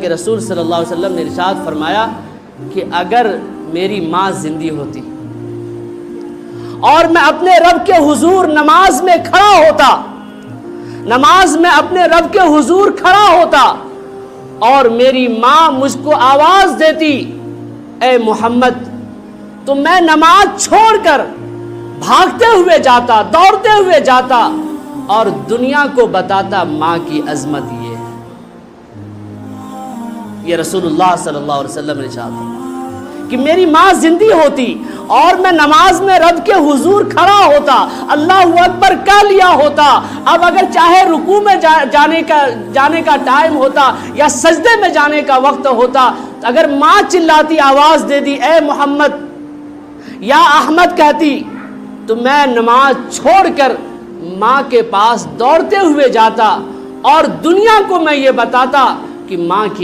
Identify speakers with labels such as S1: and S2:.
S1: کہ رسول صلی اللہ علیہ وسلم نے ارشاد فرمایا کہ اگر میری ماں زندہ ہوتی اور میں اپنے رب کے حضور نماز میں کھڑا ہوتا، نماز میں اپنے رب کے حضور کھڑا ہوتا اور میری ماں مجھ کو آواز دیتی اے محمد، تو میں نماز چھوڑ کر بھاگتے ہوئے جاتا، دوڑتے ہوئے جاتا اور دنیا کو بتاتا ماں کی عظمت یہ رسول اللہ صلی اللہ علیہ وسلم نے ارشاد کہ میری ماں زندہ ہوتی اور میں نماز میں رب کے حضور کھڑا ہوتا، اللہ اکبر کہہ لیا ہوتا، اب اگر چاہے رکوع میں جانے کا ٹائم ہوتا یا سجدے میں جانے کا وقت ہوتا، اگر ماں چلاتی، آواز دے دی اے محمد یا احمد کہتی، تو میں نماز چھوڑ کر ماں کے پاس دوڑتے ہوئے جاتا اور دنیا کو میں یہ بتاتا کہ ماں کی